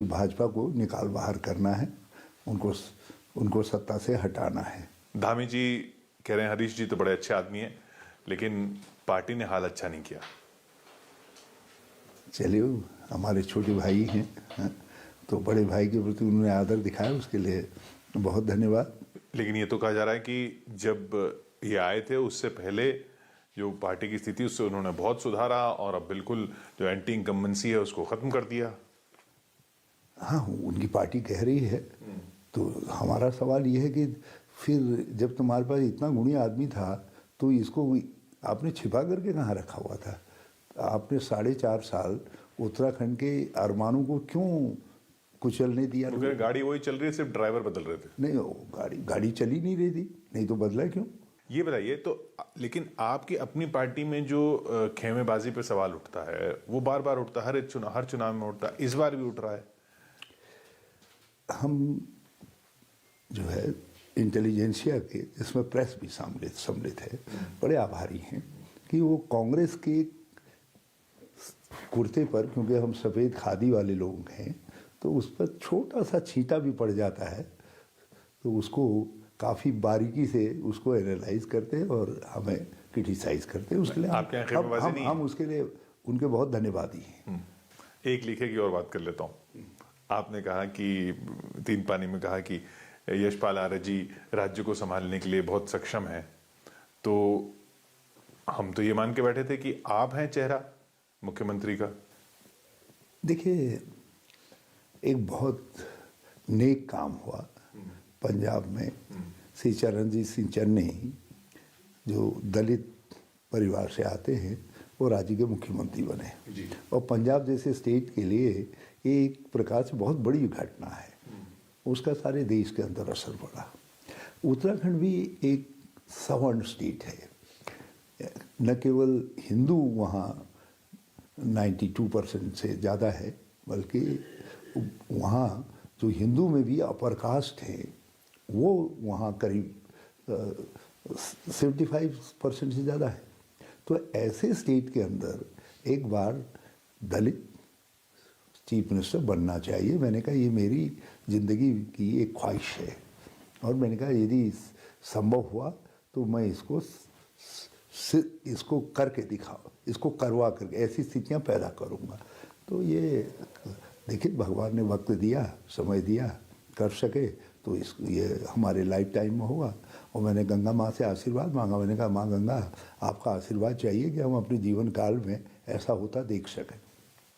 भाजपा को निकाल बाहर करना है, उनको सत्ता से हटाना है। धामी जी कह रहे हैं हरीश जी तो बड़े अच्छे आदमी हैं, लेकिन पार्टी ने हाल अच्छा नहीं किया। चलिए, हमारे छोटे भाई हैं, तो बड़े भाई के प्रति उन्होंने आदर दिखाया, उसके लिए बहुत धन्यवाद। लेकिन ये तो कहा जा रहा है कि जब ये आए थे उससे पहले जो पार्टी की स्थिति उससे उन्होंने बहुत सुधारा और अब बिल्कुल जो एंटी इनकम्बेंसी है उसको खत्म कर दिया। हाँ, उनकी पार्टी कह रही है, तो हमारा सवाल ये है कि फिर जब तुम्हारे पास इतना गुणी आदमी था तो इसको आपने छिपा करके कहाँ रखा हुआ था? आपने 4.5 साल उत्तराखंड के अरमानों को क्यों कुचलने दिया? गाड़ी वही चल रही है, सिर्फ ड्राइवर बदल रहे थे। नहीं, गाड़ी चली नहीं रही थी, नहीं तो बदला क्यों? ये बताइए तो, लेकिन आपकी अपनी पार्टी में जो खेमेबाजी पे सवाल उठता है वो बार बार उठता है, हर चुनाव में उठता है, इस बार भी उठ रहा है। हम जो है इंटेलिजेंसिया के, जिसमें प्रेस भी सम्मिलित है, बड़े आभारी हैं कि वो कांग्रेस के कुर्ते पर, क्योंकि हम सफ़ेद खादी वाले लोग हैं, तो उस पर छोटा सा छींटा भी पड़ जाता है तो उसको काफ़ी बारीकी से उसको एनालाइज करते हैं और हमें क्रिटिसाइज करते हैं। उसके लिए हम उसके लिए उनके बहुत धन्यवादी हैं। एक लिखे की और बात कर लेता हूँ। आपने कहा कि तीन पानी में कहा कि यशपाल आर्य जी राज्य को संभालने के लिए बहुत सक्षम हैं, तो हम तो ये मान के बैठे थे कि आप हैं चेहरा मुख्यमंत्री का। देखिए, एक बहुत नेक काम हुआ पंजाब में। श्री चरणजीत सिंह चन्नी, जो दलित परिवार से आते हैं, वो राज्य के मुख्यमंत्री बने और पंजाब जैसे स्टेट के लिए एक प्रकार से बहुत बड़ी घटना है। उसका सारे देश के अंदर असर पड़ा। उत्तराखंड भी एक सवर्ण स्टेट है, न केवल हिंदू वहाँ 92% से ज़्यादा है, बल्कि वहाँ जो हिंदू में भी अपर कास्ट हैं वो वहाँ करीब 75% से ज़्यादा है। तो ऐसे स्टेट के अंदर एक बार दलित चीफ मिनिस्टर बनना चाहिए। मैंने कहा ये मेरी ज़िंदगी की एक ख्वाहिश है और मैंने कहा यदि संभव हुआ तो मैं इसको करके दिखाऊँ, इसको करवा करके ऐसी स्थितियाँ पैदा करूँगा। तो ये देखिए, भगवान ने वक्त दिया, समय दिया, कर सके तो ये हमारे लाइफ टाइम में होगा। और मैंने गंगा माँ से आशीर्वाद मांगा। मैंने कहा माँ गंगा, आपका आशीर्वाद चाहिए कि हम अपने जीवन काल में ऐसा होता देख सकें।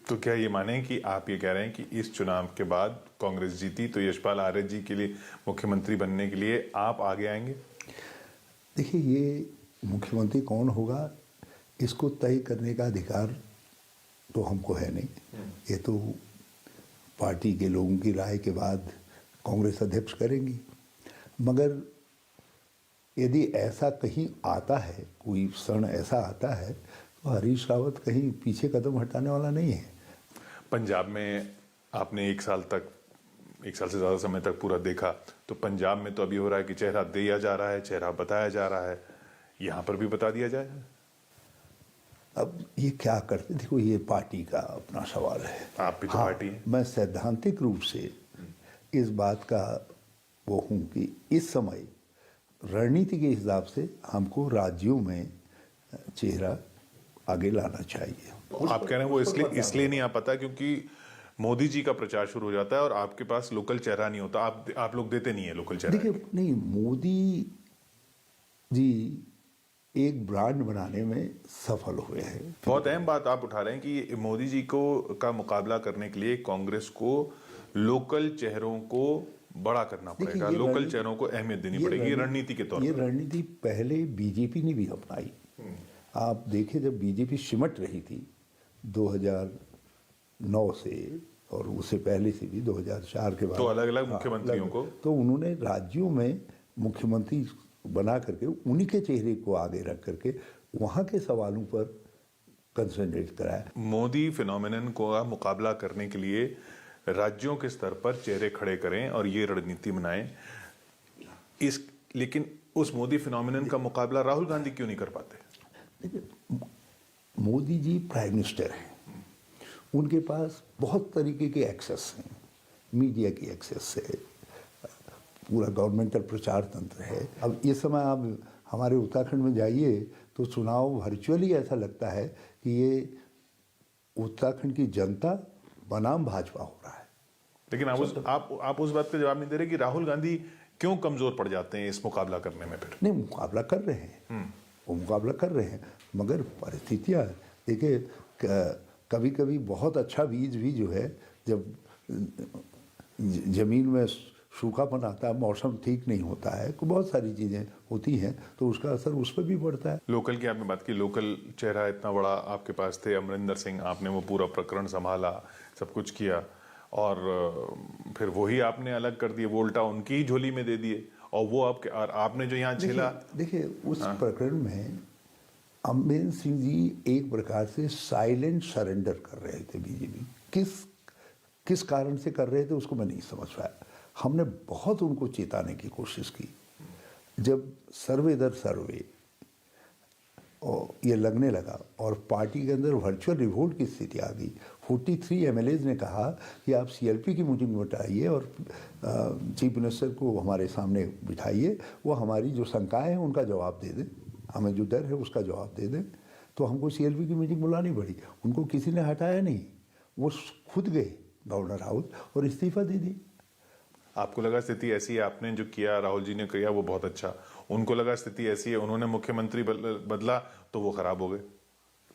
तो क्या ये माने कि आप ये कह रहे हैं कि इस चुनाव के बाद कांग्रेस जीती तो यशपाल आर्य जी के लिए मुख्यमंत्री बनने के लिए आप आगे आएंगे? देखिए, ये मुख्यमंत्री कौन होगा इसको तय करने का अधिकार तो हमको है नहीं। ये तो पार्टी के लोगों की राय के बाद कांग्रेस अध्यक्ष करेंगी। मगर यदि ऐसा कहीं आता है, कोई क्षण ऐसा आता है, तो हरीश रावत कहीं पीछे कदम हटाने वाला नहीं है। पंजाब में आपने 1 साल से ज़्यादा समय तक पूरा देखा, तो पंजाब में तो अभी हो रहा है कि चेहरा दिया जा रहा है, चेहरा बताया जा रहा है, यहाँ पर भी बता दिया जाए। अब ये क्या करते, देखो ये पार्टी का अपना सवाल है। आप भी तो पार्टी हैं। मैं सैद्धांतिक रूप से इस बात का वो हूँ कि इस समय रणनीति के हिसाब से हमको राज्यों में चेहरा आगे लाना चाहिए। आप कह रहे हैं वो इसलिए नहीं आ पाता क्योंकि मोदी जी का प्रचार शुरू हो जाता है और आपके पास लोकल चेहरा नहीं होता। आप लोग देते नहीं है लोकल चेहरा। देखिए, नहीं, मोदी जी एक ब्रांड बनाने में सफल हुए हैं। बहुत अहम बात आप उठा रहे हैं कि मोदी जी का मुकाबला करने के लिए कांग्रेस को लोकल चेहरों को बड़ा करना पड़ेगा, लोकल चेहरों को अहमियत देनी पड़ेगी रणनीति के तौर पर। ये रणनीति पहले बीजेपी ने भी अपनाई। आप देखिए, जब बीजेपी सिमट रही थी 2009 से और उससे पहले से भी 2004 के बाद, तो अलग अलग मुख्यमंत्रियों को, तो उन्होंने राज्यों में मुख्यमंत्री बना करके उन्हीं के चेहरे को आगे रख करके वहाँ के सवालों पर कंसंट्रेट कराया। मोदी फिनोमिनन को मुकाबला करने के लिए राज्यों के स्तर पर चेहरे खड़े करें और ये रणनीति बनाएं। लेकिन उस मोदी फिनोमिनन का मुकाबला राहुल गांधी क्यों नहीं कर पाते? देखिए, मोदी जी प्राइम मिनिस्टर हैं, उनके पास बहुत तरीके के एक्सेस हैं। मीडिया की एक्सेस से, पूरा गवर्नमेंटल प्रचार तंत्र है। अब इस समय आप हमारे उत्तराखंड में जाइए तो चुनाव वर्चुअली ऐसा लगता है कि ये उत्तराखंड की जनता बनाम भाजपा हो रहा है। लेकिन आप उस बात का जवाब नहीं दे रहे कि राहुल गांधी क्यों कमजोर पड़ जाते हैं इस मुकाबला करने में फिर? नहीं, मुकाबला कर रहे हैं, वो मुकाबला कर रहे हैं, मगर परिस्थितियाँ देखिए, कभी कभी बहुत अच्छा बीज भी जो है, जब जमीन में सूखापन आता है, मौसम ठीक नहीं होता है, तो बहुत सारी चीज़ें होती हैं, तो उसका असर उस पर भी पड़ता है। लोकल की आपने बात की, लोकल चेहरा इतना बड़ा आपके पास थे अमरिंदर सिंह, आपने वो पूरा प्रकरण संभाला, सब कुछ किया, और फिर वही आपने अलग कर दिए, वो उल्टा उनकी ही झोली में दे दिए, और वो आपके, और आपने जो यहाँ झेला। देखिए उस प्रकरण में अमरिंदर सिंह जी एक प्रकार से साइलेंट सरेंडर कर रहे थे बीजेपी। किस कारण से कर रहे थे उसको मैं नहीं समझ पाया। हमने बहुत उनको चेताने की कोशिश की। जब सर्वे दर सर्वे और ये लगने लगा और पार्टी के अंदर वर्चुअल रिवोल्ट की स्थिति आ गई, 43 एमएलएज ने कहा कि आप सीएलपी की मीटिंग बिठाइए और चीफ मिनिस्टर को हमारे सामने बिठाइए, वो हमारी जो शंकाएं हैं उनका जवाब दे दें, हमें जो डर है उसका जवाब दे दें। तो हमको सीएलपी की मीटिंग बुलानी पड़ी, उनको किसी ने हटाया नहीं, वो खुद गए गवर्नर हाउस और इस्तीफा दे दी। आपको लगा स्थिति ऐसी है, आपने जो किया, राहुल जी ने किया वो बहुत अच्छा, उनको लगा स्थिति ऐसी है, उन्होंने मुख्यमंत्री बदला तो वो खराब हो गए।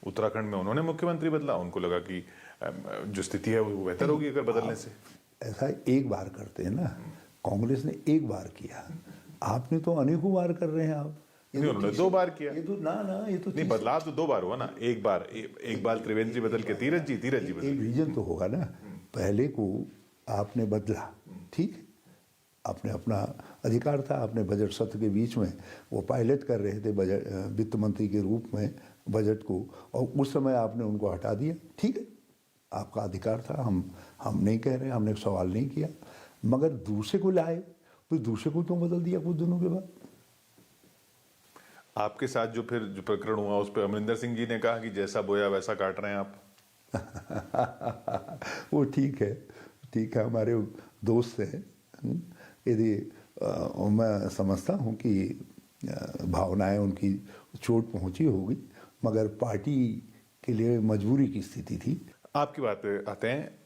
उत्तराखंड में उन्होंने मुख्यमंत्री बदला, उनको लगा कि जो स्थिति है वो बेहतर होगी अगर बदलने से। ऐसा एक बार करते हैं ना, कांग्रेस ने एक बार किया, आपने तो अनेकों बार कर रहे हैं आप। नहीं, उन्होंने 2 बार किया। ये तो ना ये तो नहीं, बदलाव तो 2 बार हुआ ना, एक बार त्रिवेंद्र जी बदल के तीरथ जी बदल। एक रीजन तो होगा ना, पहले को आपने बदला, ठीक, आपने अपना अधिकार था, आपने बजट सत्र के बीच में वो पायलट कर रहे थे बजट, वित्त मंत्री के रूप में बजट को, और उस समय आपने उनको हटा दिया, ठीक है, आपका अधिकार था, हम नहीं कह रहे, हमने सवाल नहीं किया, मगर दूसरे को लाए, तो दूसरे को क्यों बदल दिया कुछ दिनों के बाद? आपके साथ जो फिर जो प्रकरण हुआ उस पर अमरिंदर सिंह जी ने कहा कि जैसा बोया वैसा काट रहे हैं आप। वो ठीक है, हमारे दोस्त हैं। यदि मैं समझता हूँ कि भावनाएं उनकी चोट पहुंची होगी, मगर पार्टी के लिए मजबूरी की स्थिति थी। आपकी बात पे आते हैं,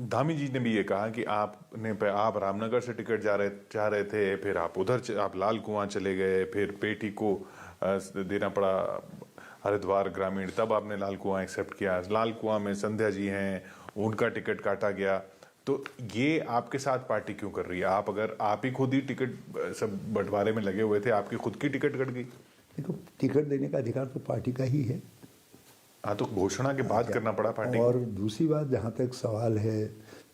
धामी जी ने भी ये कहा कि आप रामनगर से टिकट चाह रहे थे, फिर आप उधर आप लाल कुआं चले गए, फिर पेटी को देना पड़ा हरिद्वार ग्रामीण, तब आपने लाल कुआं एक्सेप्ट किया। लाल कुआं में संध्या जी हैं, उनका टिकट काटा गया। तो ये आपके साथ पार्टी क्यों कर रही है? आप ही खुद ही टिकट सब बंटवारे में लगे हुए थे, आपकी खुद की टिकट कट गई। देखो, टिकट देने का अधिकार तो पार्टी का ही है। हाँ, तो घोषणा के बाद करना पड़ा पार्टी और दूसरी बात, जहाँ तक सवाल है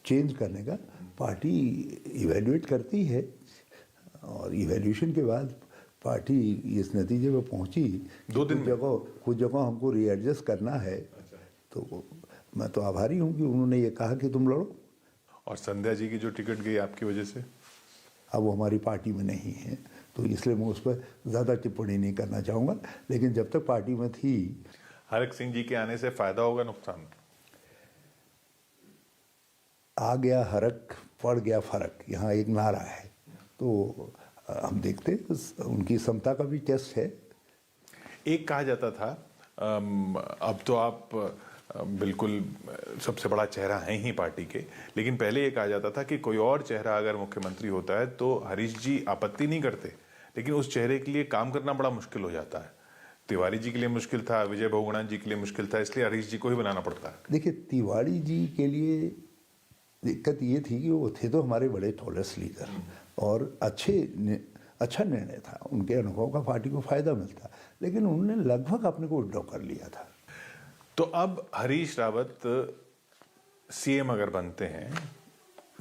चेंज करने का, पार्टी इवेल्युएट करती है, और इवेल्यूशन के बाद पार्टी इस नतीजे पर पहुंची 2 दिन कुछ जगह हमको रीएडजस्ट करना है। तो मैं तो आभारी हूँ कि उन्होंने ये कहा कि तुम लड़ो। और संध्या जी की जो टिकट गई आपकी वजह से, अब वो हमारी पार्टी में नहीं है, तो इसलिए मैं उस पर ज़्यादा टिप्पणी नहीं करना चाहूँगा, लेकिन जब तक पार्टी में थी। हरक सिंह जी के आने से फायदा होगा नुकसान? आ गया हरक, पड़ गया फर्क, यहाँ एक नारा है, तो हम देखते हैं, उनकी क्षमता का भी टेस्ट है। एक कहा जाता था, अब तो आप बिल्कुल सबसे बड़ा चेहरा हैं ही पार्टी के, लेकिन पहले ये कहा जाता था कि कोई और चेहरा अगर मुख्यमंत्री होता है तो हरीश जी आपत्ति नहीं करते, लेकिन उस चेहरे के लिए काम करना बड़ा मुश्किल हो जाता है। तिवारी जी के लिए मुश्किल था, विजय बहुगुणा जी के लिए मुश्किल था, इसलिए हरीश जी को ही बनाना पड़ता है। देखिए, तिवारी जी के लिए दिक्कत ये थी कि वो थे तो हमारे बड़े टॉलेस्ट लीडर, और अच्छा निर्णय था, उनके अनुभव का पार्टी को फायदा मिलता, लेकिन उन्होंने लगभग अपने को विड्रॉ कर लिया था। तो अब हरीश रावत सीएम अगर बनते हैं,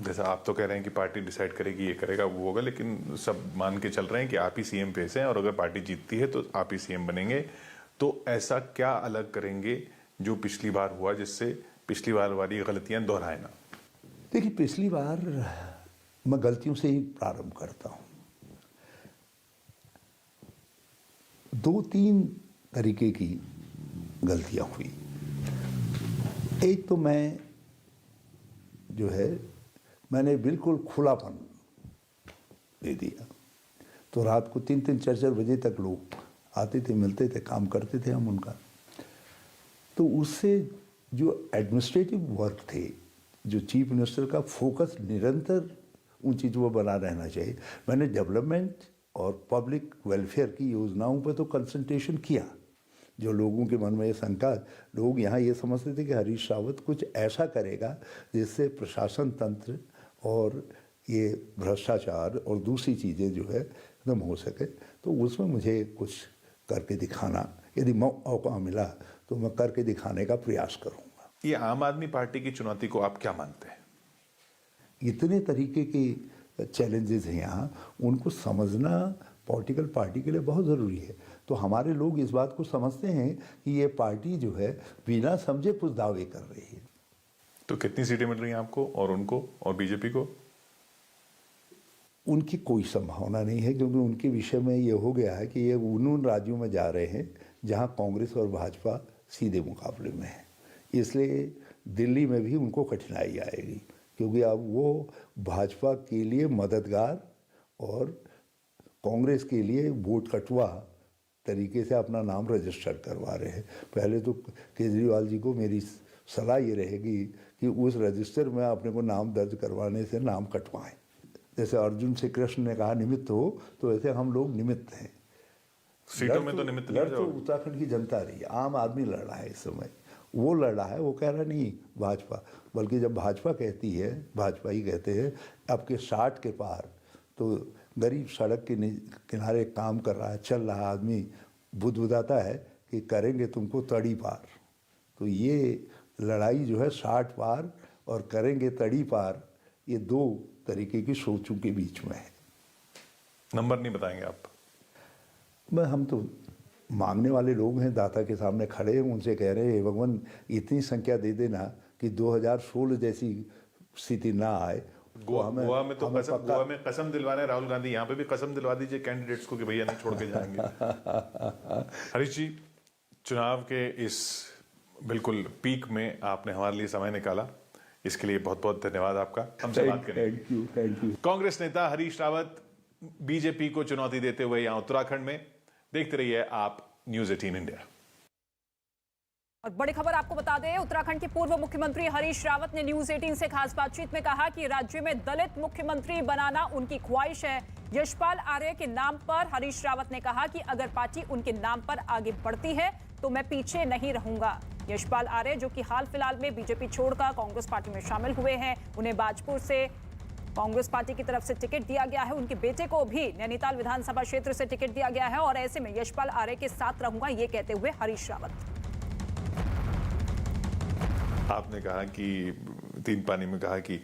जैसा आप तो कह रहे हैं कि पार्टी डिसाइड करेगी, ये करेगा वो होगा, लेकिन सब मान के चल रहे हैं कि आप ही सीएम फेस हैं, और अगर पार्टी जीतती है तो आप ही सीएम बनेंगे, तो ऐसा क्या अलग करेंगे जो पिछली बार हुआ, जिससे पिछली बार वाली गलतियां दोहराए ना? देखिए, पिछली बार मैं गलतियों से ही प्रारंभ करता हूँ। 2-3 तरीके की गलतियां हुई। एक तो मैं जो है मैंने बिल्कुल खुलापन दे दिया। तो रात को 3-3 4-4 बजे तक लोग आते थे, मिलते थे, काम करते थे हम उनका। तो उससे जो एडमिनिस्ट्रेटिव वर्क थे, जो चीफ मिनिस्टर का फोकस निरंतर उन चीज़ों पर बना रहना चाहिए। मैंने डेवलपमेंट और पब्लिक वेलफेयर की योजनाओं पर तो कंसंट्रेशन किया। जो लोगों के मन में ये शंका, लोग यहाँ ये समझते थे कि हरीश रावत कुछ ऐसा करेगा जिससे प्रशासन तंत्र और ये भ्रष्टाचार और दूसरी चीज़ें जो है एकदम हो सके। तो उसमें मुझे कुछ करके दिखाना, यदि मौका मिला तो मैं करके दिखाने का प्रयास करूँगा। ये आम आदमी पार्टी की चुनौती को आप क्या मानते हैं? इतने तरीके के चैलेंजेस हैं यहाँ, उनको समझना पॉलिटिकल पार्टी के लिए बहुत ज़रूरी है। तो हमारे लोग इस बात को समझते हैं कि ये पार्टी जो है बिना समझे कुछ दावे कर रही है। तो कितनी सीटें मिल रही हैं आपको और उनको और बीजेपी को? उनकी कोई संभावना नहीं है, क्योंकि उनके विषय में ये हो गया है कि ये उन राज्यों में जा रहे हैं जहाँ कांग्रेस और भाजपा सीधे मुकाबले में है। इसलिए दिल्ली में भी उनको कठिनाई आएगी, क्योंकि अब वो भाजपा के लिए मददगार और कांग्रेस के लिए वोट कटवा तरीके से अपना नाम रजिस्टर करवा रहे हैं। पहले तो केजरीवाल जी को मेरी सलाह ये रहेगी कि उस रजिस्टर में अपने को नाम दर्ज करवाने से नाम कटवाएं। जैसे अर्जुन से कृष्ण ने कहा निमित्त हो, तो ऐसे हम लोग निमित्त हैं। सीटों में तो निमित्त नहीं तो उत्तराखंड की जनता रही, आम आदमी लड़ रहा है इस समय। वो लड़ रहा है, वो कह रहा नहीं भाजपा, बल्कि जब भाजपा कहती है, भाजपा ही कहते हैं अब के 60 के पार, तो गरीब सड़क के किनारे काम कर रहा है, चल रहा आदमी बुदबुदाता है कि करेंगे तुमको तड़ी पार। तो ये लड़ाई जो है 60 पार और करेंगे तड़ी पार, ये दो तरीके की सोचों के बीच में है। नंबर नहीं बताएंगे आप? हम तो मांगने वाले लोग हैं, दाता के सामने खड़े हैं, उनसे कह रहे हैं भगवान इतनी संख्या दे देना कि 2016 जैसी स्थिति ना आए। गोवा में कसम दिलवा रहे हैं राहुल गांधी, यहाँ पे भी कसम दिलवा दीजिए कैंडिडेट्स को कि भैया नहीं छोड़ के जाएंगे। हरीश जी, चुनाव के इस बिल्कुल पीक में आपने हमारे लिए समय निकाला, इसके लिए बहुत बहुत धन्यवाद आपका। हमसे बात करने के लिए। Thank you. कांग्रेस नेता हरीश रावत बीजेपी को चुनौती देते हुए यहां उत्तराखंड में। देखते रहिए आप न्यूज़ 18 इंडिया। और बड़ी खबर आपको बता दें, उत्तराखंड के पूर्व मुख्यमंत्री हरीश रावत ने न्यूज 18 से खास बातचीत में कहा कि राज्य में दलित मुख्यमंत्री बनाना उनकी ख्वाहिश है। यशपाल आर्य के नाम पर हरीश रावत ने कहा कि अगर पार्टी उनके नाम पर आगे बढ़ती है तो मैं पीछे नहीं रहूंगा। यशपाल आर्य, जो कि हाल फिलहाल में बीजेपी छोड़कर कांग्रेस पार्टी में शामिल हुए हैं, उन्हें बाजपुर से कांग्रेस पार्टी की तरफ से टिकट दिया गया है। उनके बेटे को भी नैनीताल विधानसभा क्षेत्र से टिकट दिया गया है और ऐसे में यशपाल आर्य के साथ रहूंगा, ये कहते हुए हरीश रावत। आपने कहा कि 3 पानी में कहा कि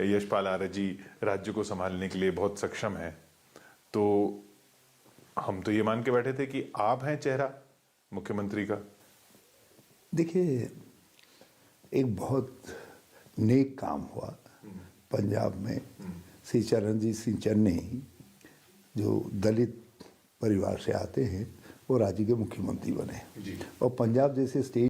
यशपाल आर्य जी राज्य को संभालने के लिए बहुत सक्षम हैं, तो हम तो ये मान के बैठे थे कि आप हैं चेहरा मुख्यमंत्री का। देखिए, एक बहुत नेक काम हुआ पंजाब में। श्री चरणजीत सिंह चन्नी, जो दलित परिवार से आते हैं, वो राज्य के मुख्यमंत्री बने। और पंजाब जैसे स्टेट